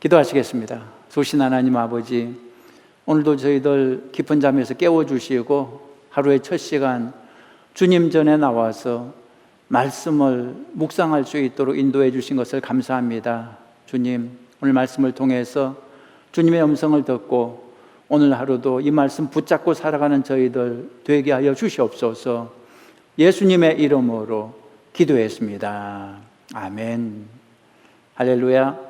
기도하시겠습니다. 소신 하나님 아버지, 오늘도 저희들 깊은 잠에서 깨워주시고 하루의 첫 시간 주님 전에 나와서 말씀을 묵상할 수 있도록 인도해 주신 것을 감사합니다. 주님, 오늘 말씀을 통해서 주님의 음성을 듣고 오늘 하루도 이 말씀 붙잡고 살아가는 저희들 되게 하여 주시옵소서. 예수님의 이름으로 기도했습니다. 아멘. 할렐루야.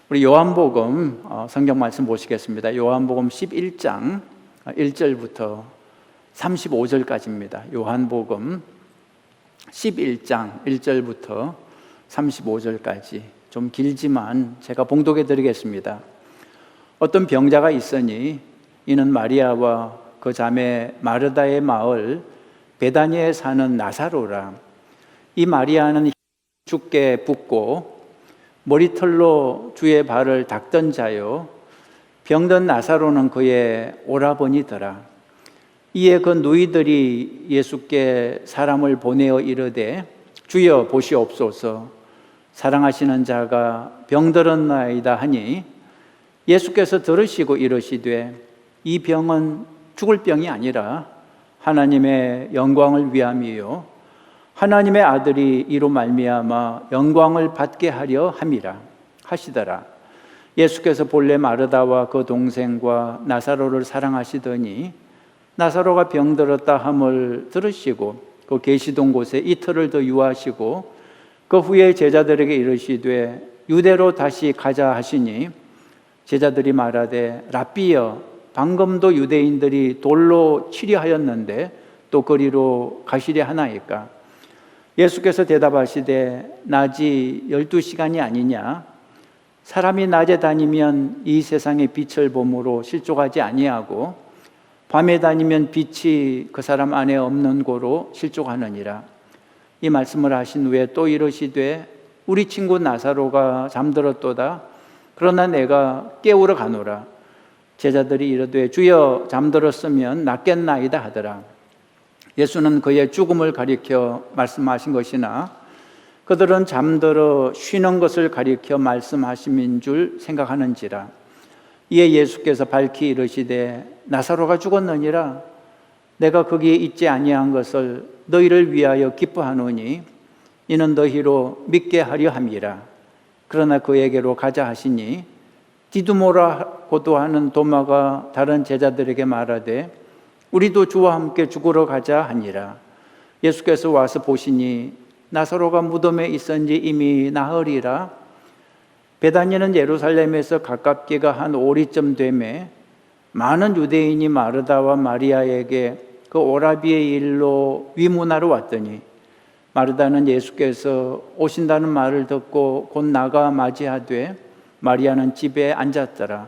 우리 요한복음 성경 말씀 보시겠습니다. 요한복음 11장 1절부터 35절까지입니다. 요한복음 11장 1절부터 35절까지 좀 길지만 제가 봉독해 드리겠습니다. 어떤 병자가 있으니 이는 마리아와 그 자매 마르다의 마을 베다니에 사는 나사로라. 이 마리아는 죽게 붓고 머리털로 주의 발을 닦던 자요, 병든 나사로는 그의 오라버니더라. 이에 그 누이들이 예수께 사람을 보내어 이르되 주여 보시옵소서, 사랑하시는 자가 병들었나이다 하니 예수께서 들으시고 이르시되 이 병은 죽을 병이 아니라 하나님의 영광을 위함이요 하나님의 아들이 이로 말미암아 영광을 받게 하려 함이라 하시더라. 예수께서 본래 마르다와 그 동생과 나사로를 사랑하시더니 나사로가 병들었다 함을 들으시고 그 계시던 곳에 이틀을 더 유하시고 그 후에 제자들에게 이르시되 유대로 다시 가자 하시니 제자들이 말하되 랍비여, 방금도 유대인들이 돌로 치려하였는데 또 거리로 가시려 하나이까? 예수께서 대답하시되 낮이 12시간이 아니냐? 사람이 낮에 다니면 이 세상의 빛을 보므로 실족하지 아니하고 밤에 다니면 빛이 그 사람 안에 없는 고로 실족하느니라. 이 말씀을 하신 후에 또 이르시되 우리 친구 나사로가 잠들었도다. 그러나 내가 깨우러 가노라. 제자들이 이르되 주여, 잠들었으면 낫겠나이다 하더라. 예수는 그의 죽음을 가리켜 말씀하신 것이나 그들은 잠들어 쉬는 것을 가리켜 말씀하심인 줄 생각하는지라. 이에 예수께서 밝히 이르시되 나사로가 죽었느니라. 내가 거기에 있지 아니한 것을 너희를 위하여 기뻐하노니 이는 너희로 믿게 하려 함이라. 그러나 그에게로 가자 하시니 디두모라고도 하는 도마가 다른 제자들에게 말하되 우리도 주와 함께 죽으러 가자 하니라. 예수께서 와서 보시니 나사로가 무덤에 있은지 이미 나흘이라. 베다니는 예루살렘에서 가깝기가 한 오리쯤 되매 많은 유대인이 마르다와 마리아에게 그 오라비의 일로 위문하러 왔더니 마르다는 예수께서 오신다는 말을 듣고 곧 나가 맞이하되 마리아는 집에 앉았더라.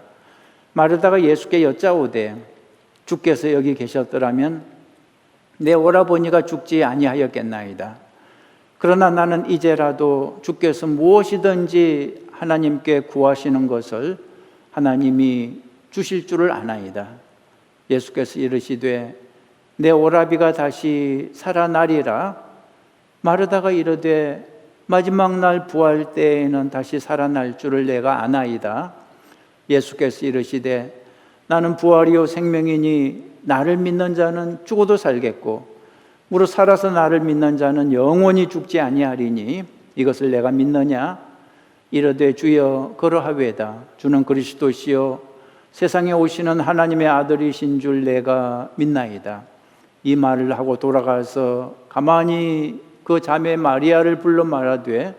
마르다가 예수께 여짜오되 주께서 여기 계셨더라면 내 오라버니가 죽지 아니하였겠나이다. 그러나 나는 이제라도 주께서 무엇이든지 하나님께 구하시는 것을 하나님이 주실 줄을 아나이다. 예수께서 이르시되 내 오라비가 다시 살아나리라. 마르다가 이르되 마지막 날 부활 때에는 다시 살아날 줄을 내가 아나이다. 예수께서 이르시되 나는 부활이요 생명이니 나를 믿는 자는 죽어도 살겠고 무릇 살아서 나를 믿는 자는 영원히 죽지 아니하리니 이것을 내가 믿느냐? 이르되 주여 그러하외다. 주는 그리스도시요 세상에 오시는 하나님의 아들이신 줄 내가 믿나이다. 이 말을 하고 돌아가서 가만히 그 자매 마리아를 불러 말하되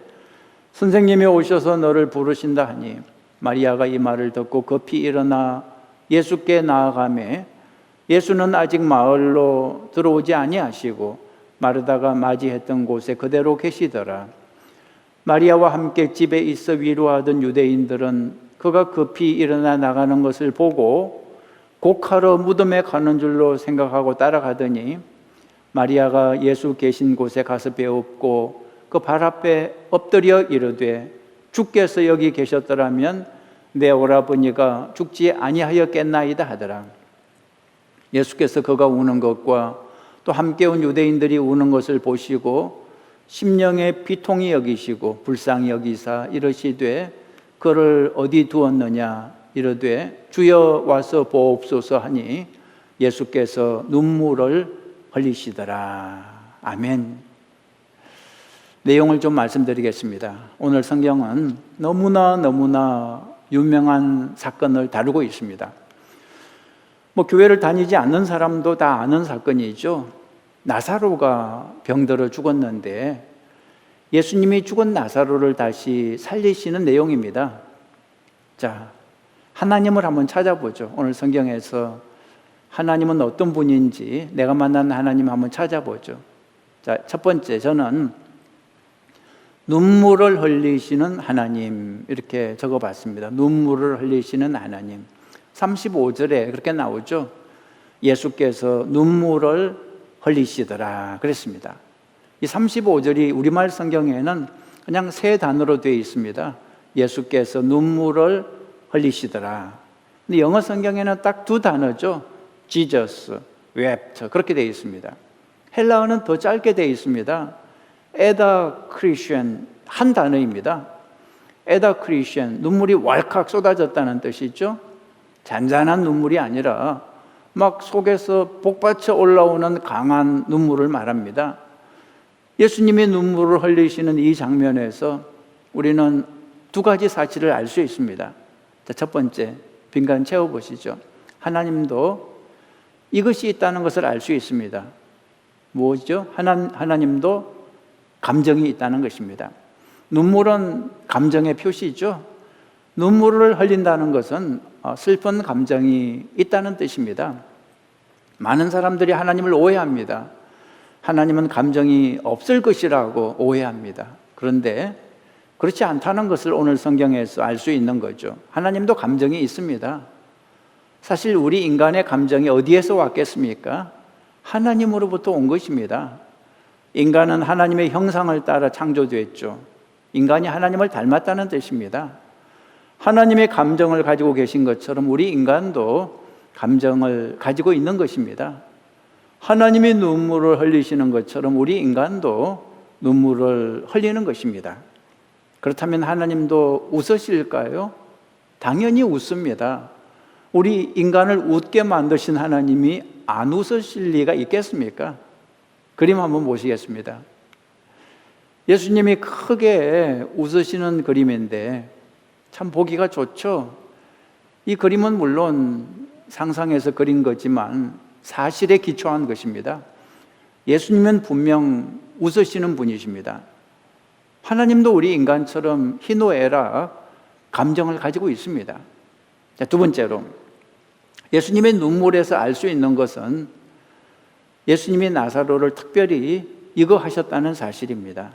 선생님이 오셔서 너를 부르신다 하니 마리아가 이 말을 듣고 급히 일어나 예수께 나아가매 예수는 아직 마을로 들어오지 아니하시고 마르다가 맞이했던 곳에 그대로 계시더라. 마리아와 함께 집에 있어 위로하던 유대인들은 그가 급히 일어나 나가는 것을 보고 곡하러 무덤에 가는 줄로 생각하고 따라가더니 마리아가 예수 계신 곳에 가서 배웁고 그 발 앞에 엎드려 이르되 주께서 여기 계셨더라면 내 오라버니가 죽지 아니하였겠나이다 하더라. 예수께서 그가 우는 것과 또 함께 온 유대인들이 우는 것을 보시고 심령에 비통히 여기시고 불쌍히 여기사 이르시되 그를 어디 두었느냐 이르되 주여 와서 보옵소서 하니 예수께서 눈물을 흘리시더라. 아멘. 내용을 좀 말씀드리겠습니다. 오늘 성경은 너무나 유명한 사건을 다루고 있습니다. 교회를 다니지 않는 사람도 다 아는 사건이죠. 나사로가 병들어 죽었는데 예수님이 죽은 나사로를 다시 살리시는 내용입니다. 자, 하나님을 한번 찾아보죠. 오늘 성경에서 하나님은 어떤 분인지 내가 만난 하나님 한번 찾아보죠. 자, 첫 번째, 저는 눈물을 흘리시는 하나님 이렇게 적어봤습니다. 눈물을 흘리시는 하나님. 35절에 그렇게 나오죠. 예수께서 눈물을 흘리시더라 그랬습니다. 이 35절이 우리말 성경에는 그냥 세 단어로 되어 있습니다. 예수께서 눈물을 흘리시더라. 근데 영어 성경에는 딱 두 단어죠. Jesus wept 그렇게 되어 있습니다. 헬라어는 더 짧게 되어 있습니다. 에다 크리션 한 단어입니다. 에다 크리션 눈물이 왈칵 쏟아졌다는 뜻이죠. 잔잔한 눈물이 아니라 막 속에서 복받쳐 올라오는 강한 눈물을 말합니다. 예수님이 눈물을 흘리시는 이 장면에서 우리는 두 가지 사실을 알 수 있습니다. 자, 첫 번째, 빈간 채워보시죠. 하나님도 이것이 있다는 것을 알 수 있습니다. 뭐죠? 하나님도 감정이 있다는 것입니다. 눈물은 감정의 표시죠. 눈물을 흘린다는 것은 슬픈 감정이 있다는 뜻입니다. 많은 사람들이 하나님을 오해합니다. 하나님은 감정이 없을 것이라고 오해합니다. 그런데 그렇지 않다는 것을 오늘 성경에서 알 수 있는 거죠. 하나님도 감정이 있습니다. 사실 우리 인간의 감정이 어디에서 왔겠습니까? 하나님으로부터 온 것입니다. 인간은 하나님의 형상을 따라 창조됐죠. 인간이 하나님을 닮았다는 뜻입니다. 하나님의 감정을 가지고 계신 것처럼 우리 인간도 감정을 가지고 있는 것입니다. 하나님이 눈물을 흘리시는 것처럼 우리 인간도 눈물을 흘리는 것입니다. 그렇다면 하나님도 웃으실까요? 당연히 웃습니다. 우리 인간을 웃게 만드신 하나님이 안 웃으실 리가 있겠습니까? 그림 한번 보시겠습니다. 예수님이 크게 웃으시는 그림인데 참 보기가 좋죠. 이 그림은 물론 상상해서 그린 거지만 사실에 기초한 것입니다. 예수님은 분명 웃으시는 분이십니다. 하나님도 우리 인간처럼 희노애락, 감정을 가지고 있습니다. 자, 두 번째로 예수님의 눈물에서 알 수 있는 것은 예수님이 나사로를 특별히 이거 하셨다는 사실입니다.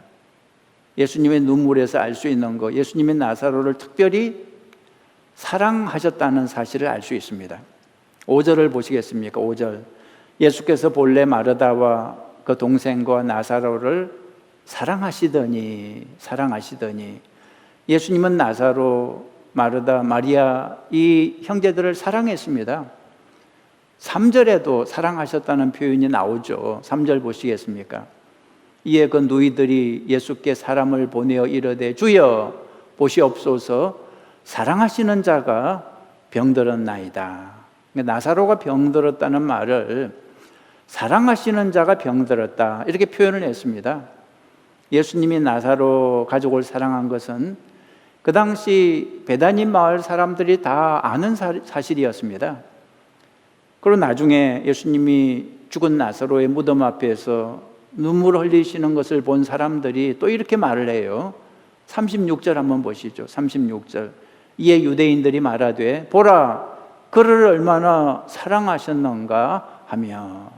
예수님의 눈물에서 알 수 있는 것, 예수님이 나사로를 특별히 사랑하셨다는 사실을 알 수 있습니다. 5절을 보시겠습니까? 5절. 예수께서 본래 마르다와 그 동생과 나사로를 사랑하시더니 예수님은 나사로, 마르다, 마리아 이 형제들을 사랑했습니다. 3절에도 사랑하셨다는 표현이 나오죠. 3절 보시겠습니까? 이에 그 누이들이 예수께 사람을 보내어 이르되 주여 보시옵소서 사랑하시는 자가 병들었나이다. 나사로가 병들었다는 말을 사랑하시는 자가 병들었다 이렇게 표현을 했습니다. 예수님이 나사로 가족을 사랑한 것은 그 당시 베다니 마을 사람들이 다 아는 사실이었습니다. 그리고 나중에 예수님이 죽은 나사로의 무덤 앞에서 눈물을 흘리시는 것을 본 사람들이 또 이렇게 말을 해요. 36절 한번 보시죠. 36절. 이에 유대인들이 말하되 보라 그를 얼마나 사랑하셨는가 하며,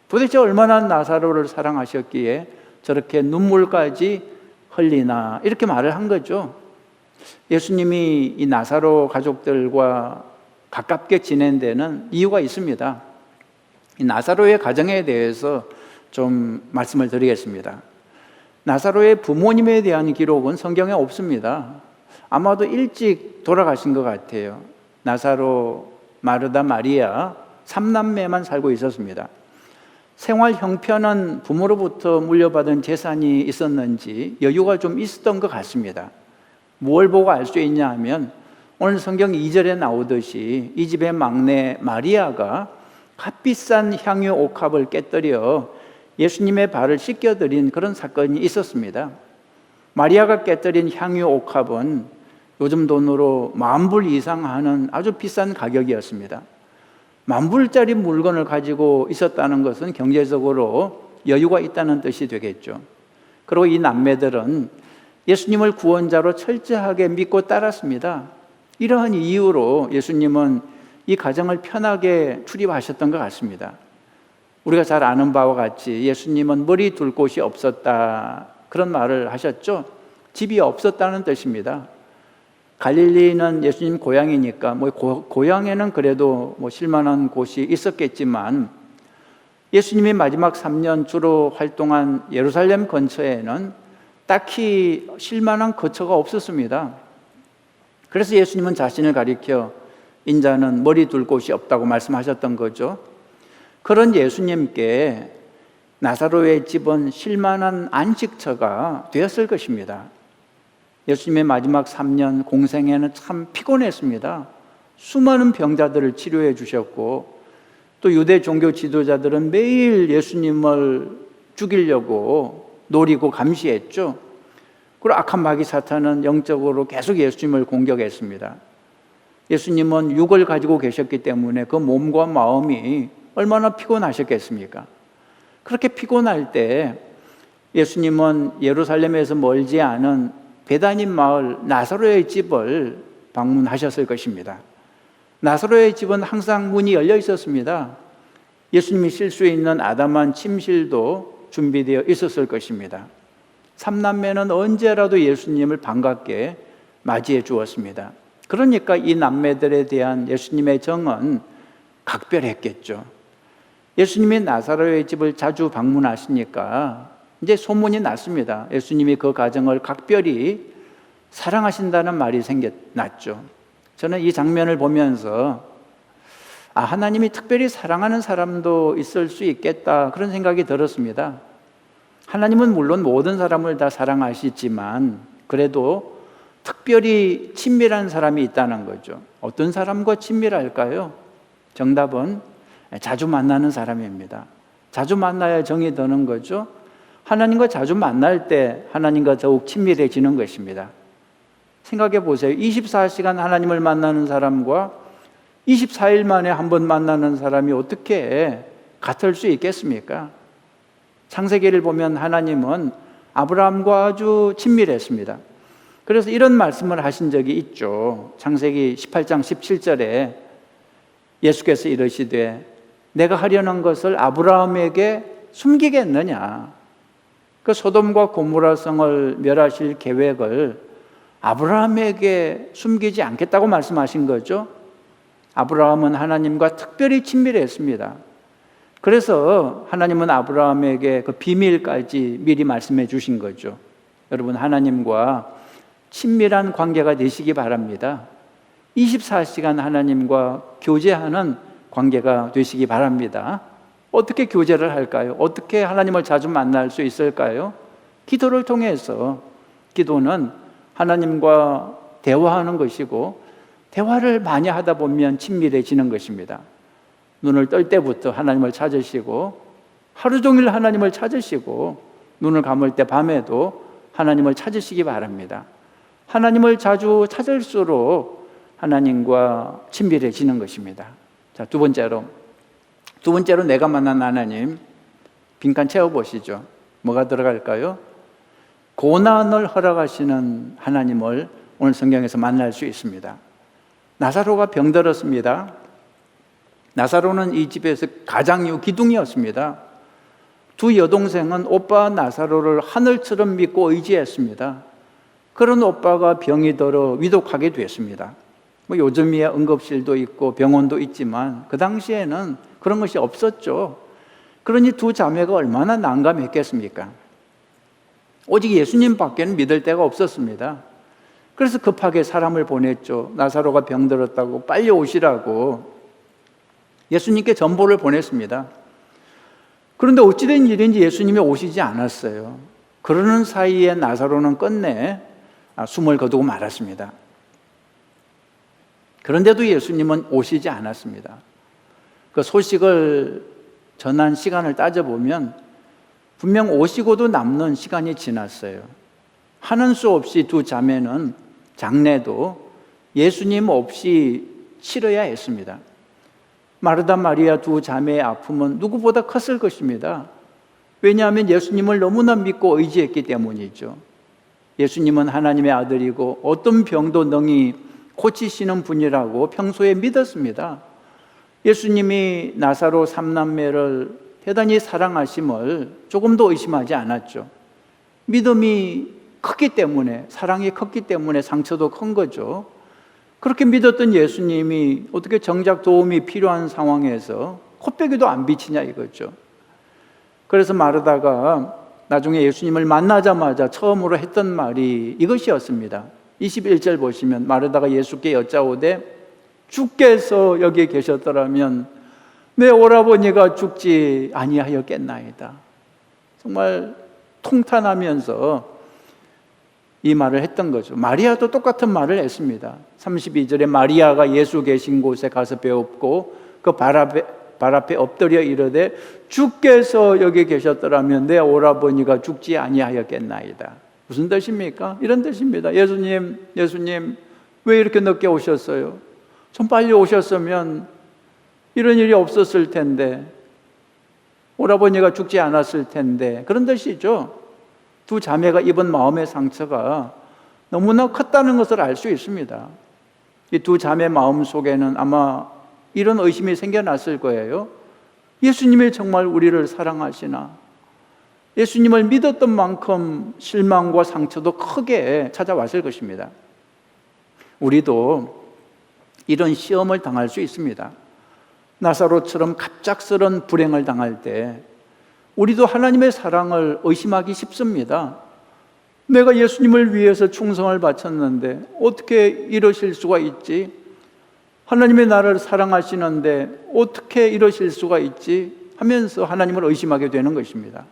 도대체 얼마나 나사로를 사랑하셨기에 저렇게 눈물까지 흘리나 이렇게 말을 한 거죠. 예수님이 이 나사로 가족들과 가깝게 지낸 데는 이유가 있습니다. 이 나사로의 가정에 대해서 좀 말씀을 드리겠습니다. 나사로의 부모님에 대한 기록은 성경에 없습니다. 아마도 일찍 돌아가신 것 같아요. 나사로, 마르다, 마리아 3남매만 살고 있었습니다. 생활 형편은 부모로부터 물려받은 재산이 있었는지 여유가 좀 있었던 것 같습니다. 뭘 보고 알 수 있냐 하면 오늘 성경 2절에 나오듯이 이 집의 막내 마리아가 값비싼 향유 옥합을 깨뜨려 예수님의 발을 씻겨드린 그런 사건이 있었습니다. 마리아가 깨뜨린 향유 옥합은 요즘 돈으로 10,000불 이상 하는 아주 비싼 가격이었습니다. 10,000불짜리 물건을 가지고 있었다는 것은 경제적으로 여유가 있다는 뜻이 되겠죠. 그리고 이 남매들은 예수님을 구원자로 철저하게 믿고 따랐습니다. 이러한 이유로 예수님은 이 가정을 편하게 출입하셨던 것 같습니다. 우리가 잘 아는 바와 같이 예수님은 머리 둘 곳이 없었다 그런 말을 하셨죠. 집이 없었다는 뜻입니다. 갈릴리는 예수님 고향이니까 고향에는 그래도 쉴만한 곳이 있었겠지만 예수님이 마지막 3년 주로 활동한 예루살렘 근처에는 딱히 쉴만한 거처가 없었습니다. 그래서 예수님은 자신을 가리켜 인자는 머리 둘 곳이 없다고 말씀하셨던 거죠. 그런 예수님께 나사로의 집은 쉴만한 안식처가 되었을 것입니다. 예수님의 마지막 3년 공생에는 참 피곤했습니다. 수많은 병자들을 치료해 주셨고 또 유대 종교 지도자들은 매일 예수님을 죽이려고 노리고 감시했죠. 그리고 악한 마귀 사탄은 영적으로 계속 예수님을 공격했습니다. 예수님은 육을 가지고 계셨기 때문에 그 몸과 마음이 얼마나 피곤하셨겠습니까? 그렇게 피곤할 때 예수님은 예루살렘에서 멀지 않은 베다니 마을 나사로의 집을 방문하셨을 것입니다. 나사로의 집은 항상 문이 열려 있었습니다. 예수님이 쉴 수 있는 아담한 침실도 준비되어 있었을 것입니다. 3남매는 언제라도 예수님을 반갑게 맞이해 주었습니다. 그러니까 이 남매들에 대한 예수님의 정은 각별했겠죠. 예수님이 나사로의 집을 자주 방문하시니까 이제 소문이 났습니다. 예수님이 그 가정을 각별히 사랑하신다는 말이 났죠. 저는 이 장면을 보면서 하나님이 특별히 사랑하는 사람도 있을 수 있겠다 그런 생각이 들었습니다. 하나님은 물론 모든 사람을 다 사랑하시지만 그래도 특별히 친밀한 사람이 있다는 거죠. 어떤 사람과 친밀할까요? 정답은 자주 만나는 사람입니다. 자주 만나야 정이 드는 거죠. 하나님과 자주 만날 때 하나님과 더욱 친밀해지는 것입니다. 생각해 보세요. 24시간 하나님을 만나는 사람과 24일 만에 한 번 만나는 사람이 어떻게 같을 수 있겠습니까? 창세기를 보면 하나님은 아브라함과 아주 친밀했습니다. 그래서 이런 말씀을 하신 적이 있죠. 창세기 18장 17절에 예수께서 이르시되 내가 하려는 것을 아브라함에게 숨기겠느냐? 그 소돔과 고모라 성을 멸하실 계획을 아브라함에게 숨기지 않겠다고 말씀하신 거죠. 아브라함은 하나님과 특별히 친밀했습니다. 그래서 하나님은 아브라함에게 그 비밀까지 미리 말씀해 주신 거죠. 여러분, 하나님과 친밀한 관계가 되시기 바랍니다. 24시간 하나님과 교제하는 관계가 되시기 바랍니다. 어떻게 교제를 할까요? 어떻게 하나님을 자주 만날 수 있을까요? 기도를 통해서. 기도는 하나님과 대화하는 것이고, 대화를 많이 하다 보면 친밀해지는 것입니다. 눈을 뜰 때부터 하나님을 찾으시고, 하루 종일 하나님을 찾으시고, 눈을 감을 때 밤에도 하나님을 찾으시기 바랍니다. 하나님을 자주 찾을수록 하나님과 친밀해지는 것입니다. 자, 두 번째로 내가 만난 하나님, 빈칸 채워보시죠. 뭐가 들어갈까요? 고난을 허락하시는 하나님을 오늘 성경에서 만날 수 있습니다. 나사로가 병들었습니다. 나사로는 이 집에서 가장이요 기둥이었습니다. 두 여동생은 오빠 나사로를 하늘처럼 믿고 의지했습니다. 그런 오빠가 병이 들어 위독하게 됐습니다. 요즘이야 응급실도 있고 병원도 있지만 그 당시에는 그런 것이 없었죠. 그러니 두 자매가 얼마나 난감했겠습니까? 오직 예수님밖에는 믿을 데가 없었습니다. 그래서 급하게 사람을 보냈죠. 나사로가 병들었다고 빨리 오시라고 예수님께 전보를 보냈습니다. 그런데 어찌된 일인지 예수님이 오시지 않았어요. 그러는 사이에 나사로는 끝내 숨을 거두고 말았습니다. 그런데도 예수님은 오시지 않았습니다. 그 소식을 전한 시간을 따져보면 분명 오시고도 남는 시간이 지났어요. 하는 수 없이 두 자매는 장례도 예수님 없이 치러야 했습니다. 마르다 마리아 두 자매의 아픔은 누구보다 컸을 것입니다. 왜냐하면 예수님을 너무나 믿고 의지했기 때문이죠. 예수님은 하나님의 아들이고 어떤 병도 능히 고치시는 분이라고 평소에 믿었습니다. 예수님이 나사로 삼남매를 대단히 사랑하심을 조금도 의심하지 않았죠. 믿음이 컸기 때문에, 사랑이 컸기 때문에 상처도 큰 거죠. 그렇게 믿었던 예수님이 어떻게 정작 도움이 필요한 상황에서 코빼기도 안 비치냐 이거죠. 그래서 마르다가 나중에 예수님을 만나자마자 처음으로 했던 말이 이것이었습니다. 21절 보시면 마르다가 예수께 여짜오되 주께서 여기 계셨더라면 내 오라버니가 죽지 아니하였겠나이다. 정말 통탄하면서 이 말을 했던 거죠. 마리아도 똑같은 말을 했습니다. 32절에 마리아가 예수 계신 곳에 가서 배웠고 그 발 앞에 엎드려 이르되 주께서 여기 계셨더라면 내 오라버니가 죽지 아니하였겠나이다. 무슨 뜻입니까? 이런 뜻입니다. 예수님 왜 이렇게 늦게 오셨어요? 좀 빨리 오셨으면 이런 일이 없었을 텐데, 오라버니가 죽지 않았을 텐데, 그런 뜻이죠. 두 자매가 입은 마음의 상처가 너무나 컸다는 것을 알 수 있습니다. 이 두 자매 마음 속에는 아마 이런 의심이 생겨났을 거예요. 예수님이 정말 우리를 사랑하시나? 예수님을 믿었던 만큼 실망과 상처도 크게 찾아왔을 것입니다. 우리도 이런 시험을 당할 수 있습니다. 나사로처럼 갑작스런 불행을 당할 때 우리도 하나님의 사랑을 의심하기 쉽습니다. 내가 예수님을 위해서 충성을 바쳤는데 어떻게 이러실 수가 있지? 하나님의 나를 사랑하시는데 어떻게 이러실 수가 있지? 하면서 하나님을 의심하게 되는 것입니다.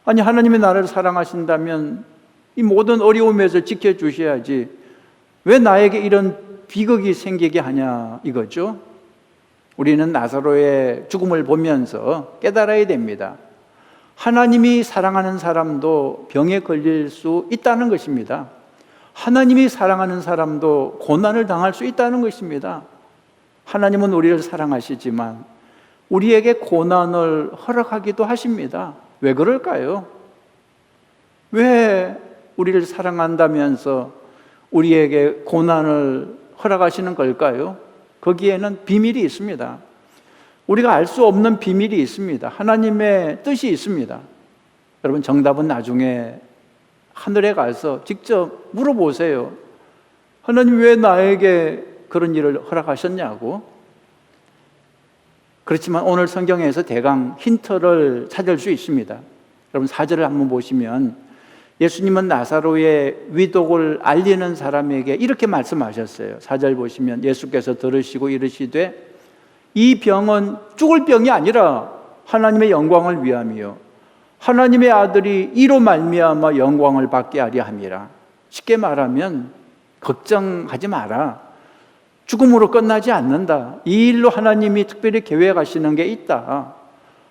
아니, 하나님의 나를 사랑하신다면 이 모든 어려움에서 지켜주셔야지 왜 나에게 이런 비극이 생기게 하냐 이거죠. 우리는 나사로의 죽음을 보면서 깨달아야 됩니다. 하나님이 사랑하는 사람도 병에 걸릴 수 있다는 것입니다. 하나님이 사랑하는 사람도 고난을 당할 수 있다는 것입니다. 하나님은 우리를 사랑하시지만 우리에게 고난을 허락하기도 하십니다. 왜 그럴까요? 왜 우리를 사랑한다면서 우리에게 고난을 허락하시는 걸까요? 거기에는 비밀이 있습니다. 우리가 알 수 없는 비밀이 있습니다. 하나님의 뜻이 있습니다. 여러분, 정답은 나중에 하늘에 가서 직접 물어보세요. 하나님 왜 나에게 그런 일을 허락하셨냐고. 그렇지만 오늘 성경에서 대강 힌트를 찾을 수 있습니다. 여러분 4절을 한번 보시면 예수님은 나사로의 위독을 알리는 사람에게 이렇게 말씀하셨어요. 4절 보시면 예수께서 들으시고 이르시되 이 병은 죽을 병이 아니라 하나님의 영광을 위함이요 하나님의 아들이 이로 말미암아 영광을 받게 하려 함이라. 쉽게 말하면 걱정하지 마라. 죽음으로 끝나지 않는다. 이 일로 하나님이 특별히 계획하시는 게 있다.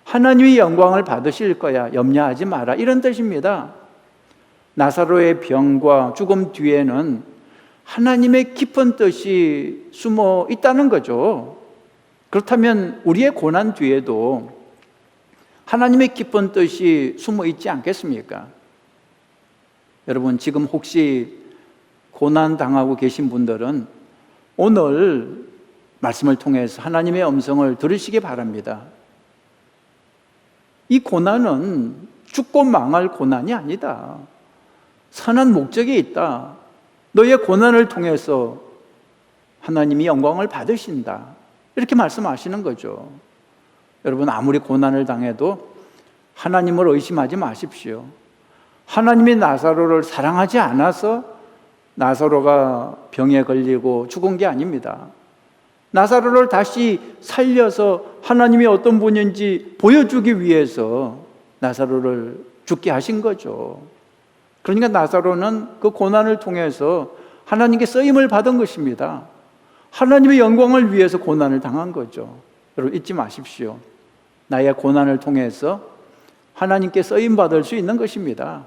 하나님이 영광을 받으실 거야. 염려하지 마라. 이런 뜻입니다. 나사로의 병과 죽음 뒤에는 하나님의 깊은 뜻이 숨어 있다는 거죠. 그렇다면 우리의 고난 뒤에도 하나님의 깊은 뜻이 숨어 있지 않겠습니까? 여러분, 지금 혹시 고난 당하고 계신 분들은 오늘 말씀을 통해서 하나님의 음성을 들으시기 바랍니다. 이 고난은 죽고 망할 고난이 아니다. 선한 목적이 있다. 너의 고난을 통해서 하나님이 영광을 받으신다. 이렇게 말씀하시는 거죠. 여러분, 아무리 고난을 당해도 하나님을 의심하지 마십시오. 하나님이 나사로를 사랑하지 않아서 나사로가 병에 걸리고 죽은 게 아닙니다. 나사로를 다시 살려서 하나님이 어떤 분인지 보여주기 위해서 나사로를 죽게 하신 거죠. 그러니까 나사로는 그 고난을 통해서 하나님께 쓰임을 받은 것입니다. 하나님의 영광을 위해서 고난을 당한 거죠. 여러분, 잊지 마십시오. 나의 고난을 통해서 하나님께 쓰임 받을 수 있는 것입니다.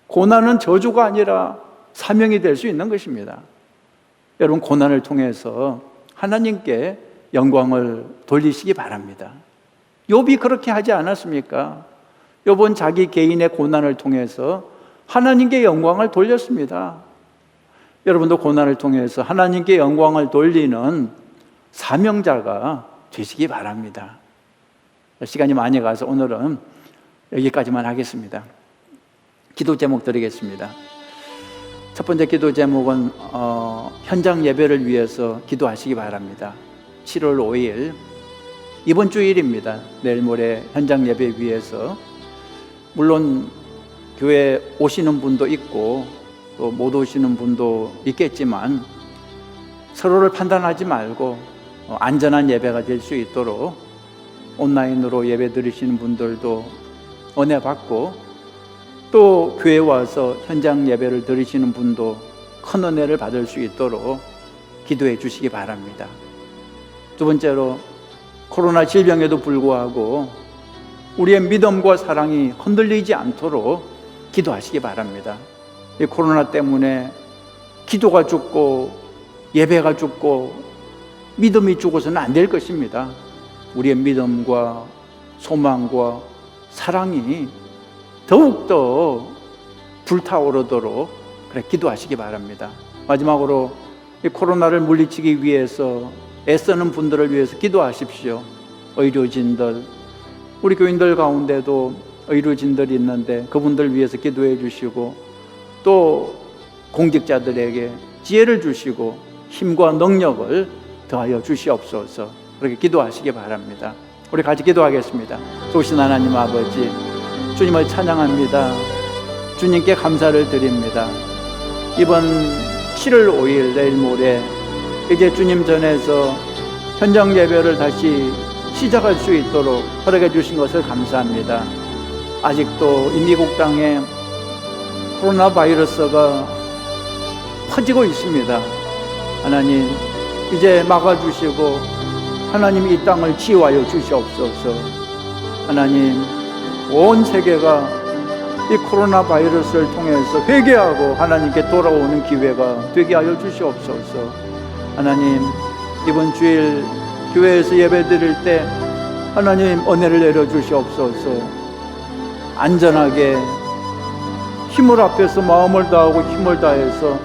고난은 저주가 아니라 사명이 될 수 있는 것입니다. 여러분, 고난을 통해서 하나님께 영광을 돌리시기 바랍니다. 욥이 그렇게 하지 않았습니까? 욥은 자기 개인의 고난을 통해서 하나님께 영광을 돌렸습니다. 여러분도 고난을 통해서 하나님께 영광을 돌리는 사명자가 되시기 바랍니다. 시간이 많이 가서 오늘은 여기까지만 하겠습니다. 기도 제목 드리겠습니다. 첫 번째 기도 제목은 현장 예배를 위해서 기도하시기 바랍니다. 7월 5일 이번 주일입니다. 내일 모레 현장 예배 위해서 물론 교회 오시는 분도 있고 또 못 오시는 분도 있겠지만 서로를 판단하지 말고 안전한 예배가 될 수 있도록 온라인으로 예배 드리시는 분들도 은혜 받고 또 교회에 와서 현장 예배를 드리시는 분도 큰 은혜를 받을 수 있도록 기도해 주시기 바랍니다. 두 번째로 코로나 질병에도 불구하고 우리의 믿음과 사랑이 흔들리지 않도록 기도하시기 바랍니다. 이 코로나 때문에 기도가 죽고 예배가 죽고 믿음이 죽어서는 안 될 것입니다. 우리의 믿음과 소망과 사랑이 더욱더 불타오르도록 그래 기도하시기 바랍니다. 마지막으로 이 코로나를 물리치기 위해서 애쓰는 분들을 위해서 기도하십시오. 의료진들, 우리 교인들 가운데도 의료진들이 있는데 그분들 위해서 기도해 주시고 또 공직자들에게 지혜를 주시고 힘과 능력을 더하여 주시옵소서. 그렇게 기도하시기 바랍니다. 우리 같이 기도하겠습니다. 좋으신 하나님 아버지, 주님을 찬양합니다. 주님께 감사를 드립니다. 이번 7월 5일 내일 모레 이제 주님 전에서 현장 예배를 다시 시작할 수 있도록 허락해 주신 것을 감사합니다. 아직도 이 미국 땅에 코로나 바이러스가 퍼지고 있습니다. 하나님, 이제 막아주시고 하나님 이 땅을 치유하여 주시옵소서. 하나님, 온 세계가 이 코로나 바이러스를 통해서 회개하고 하나님께 돌아오는 기회가 되게 하여 주시옵소서. 하나님, 이번 주일 교회에서 예배 드릴 때 하나님 은혜를 내려 주시옵소서. 안전하게 힘을 앞에서 마음을 다하고 힘을 다해서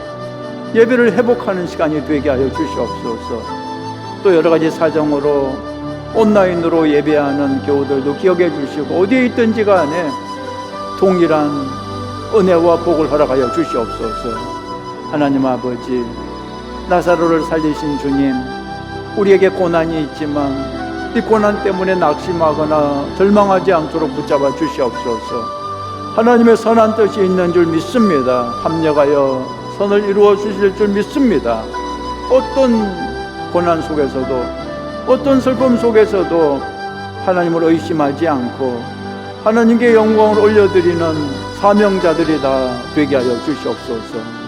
예배를 회복하는 시간이 되게 하여 주시옵소서. 또 여러 가지 사정으로 온라인으로 예배하는 교우들도 기억해 주시고 어디에 있든지 간에 동일한 은혜와 복을 허락하여 주시옵소서. 하나님 아버지, 나사로를 살리신 주님, 우리에게 고난이 있지만 이 고난 때문에 낙심하거나 절망하지 않도록 붙잡아 주시옵소서. 하나님의 선한 뜻이 있는 줄 믿습니다. 합력하여 선을 이루어 주실 줄 믿습니다. 어떤 고난 속에서도, 어떤 슬픔 속에서도 하나님을 의심하지 않고 하나님께 영광을 올려드리는 사명자들이 다 되게 하여 주시옵소서.